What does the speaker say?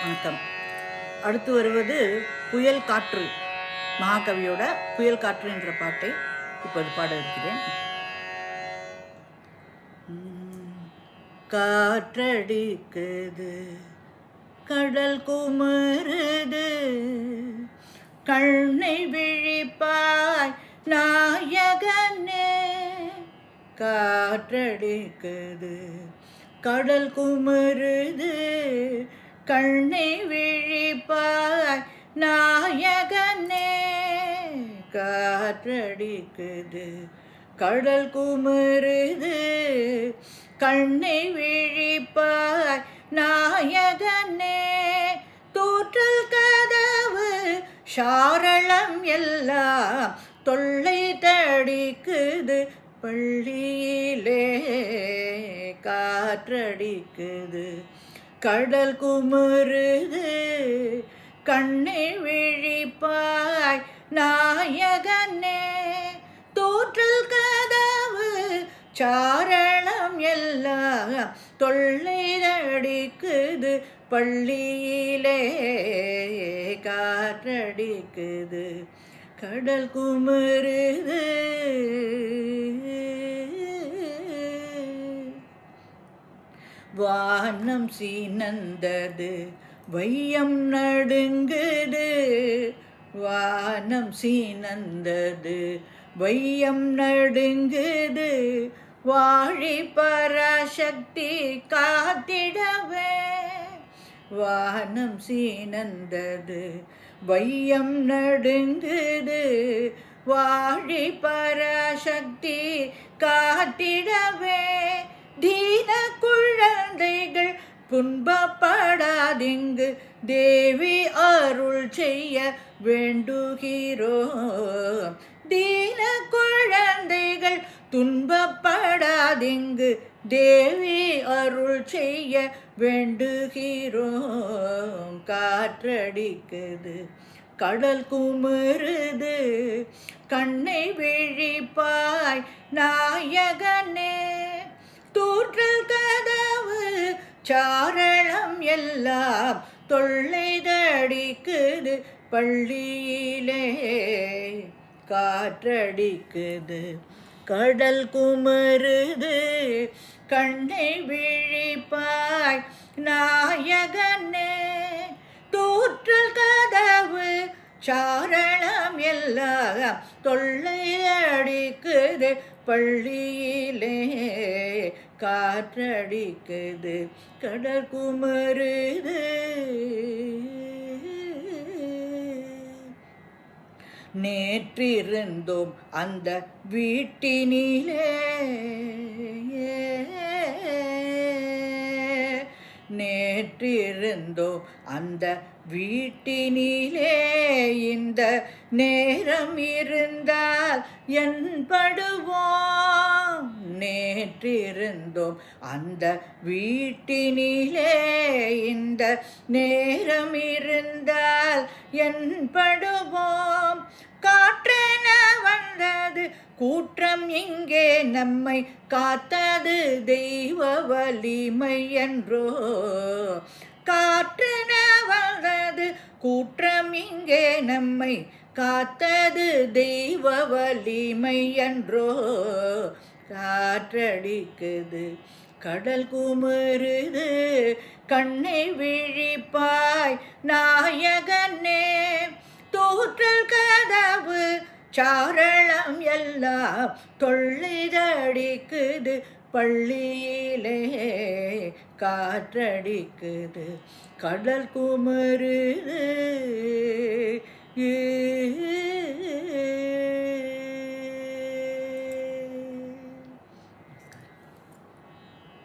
வணக்கம். அடுத்து வருவது புயல் காற்று, மகாகவியோட புயல் காற்று என்ற பாட்டை இப்போது பாட இருக்கிறேன். காற்றடிக்குது, கடல் குமருது, கண்ணை விழிப்பாய் நாயகனே. காற்றடிக்குது, கடல் குமருது, கண்ணை விழிப்பாய் நாயகனே. காற்றடிக்குது, கடல் குமருது, கண்ணை விழிப்பாய் நாயகனே. தூற்றல் கதவு சாரளம் எல்லாம் தொல்லை தடிக்குது பள்ளியிலே. காற்றடிக்குது, கடல் குமருது, கண்ணை விழிப்பாய் நாயகனே. தூற்றல் கதவு சாரணம் எல்லாம் தொல்லை அடிக்குது பள்ளியிலே. காற்றடிக்குது, கடல் குமருது. வானம் சீனந்தது, வையம் நடுங்குது. வானம் சீனந்தது, வையம் நடுங்குது. வாழி பராசக்தி காத்திடவே. வானம் சீனந்தது, வையம் நடுங்குது. வாழி பராசக்தி காத்திடவே. தீன குழந்தைகள் புண்பப்படாதிங்கு தேவி அருள் செய்ய வேண்டுகிறோம். தீன குழந்தைகள் துன்பப்படாதிங்கு தேவி அருள் செய்ய வேண்டுகிறோம். காற்றடிக்குது, கடல் குமருது, கண்ணை விழிப்பாய் நாயகனே. தூற்றல் கதவு சாரணம் எல்லாம் தொல்லை தடிக்குது பள்ளியிலே. காற்றடிக்குது, கடல் குமருது, கண்ணை விழிப்பாய் நாயகனே. தூற்றல் கதவு சாரணம் எல்லாம் தொல்லை அடிக்குது பள்ளியிலே. காற்றடிக்குது, கடல் குமருது. நேற்றிருந்தோம் அந்த வீட்டினிலே. நேற்றிருந்தோம் அந்த வீட்டினிலே. இந்த நேரம் இருந்தால் என்படுவோம். நேற்றிருந்தோம் அந்த வீட்டினிலே. இந்த நேரம் இருந்தால் என்படுவோம். காற்றென வந்தது கூற்றம் இங்கே நம்மை காத்தது தெய்வ வலிமை என்றோ. காற்றென வந்தது கூற்றம் இங்கே நம்மை காத்தது தெய்வ வலிமை என்றோ. காற்றடிக்குது, கடல் குமருது, கண்ணை விழிப்பாய் நாயகனே. தூற்றல் கதவு சாரணம் எல்லாம் தொல்லை தடிக்குது பள்ளியிலே. காற்றடிக்குது, கடல் குமருது.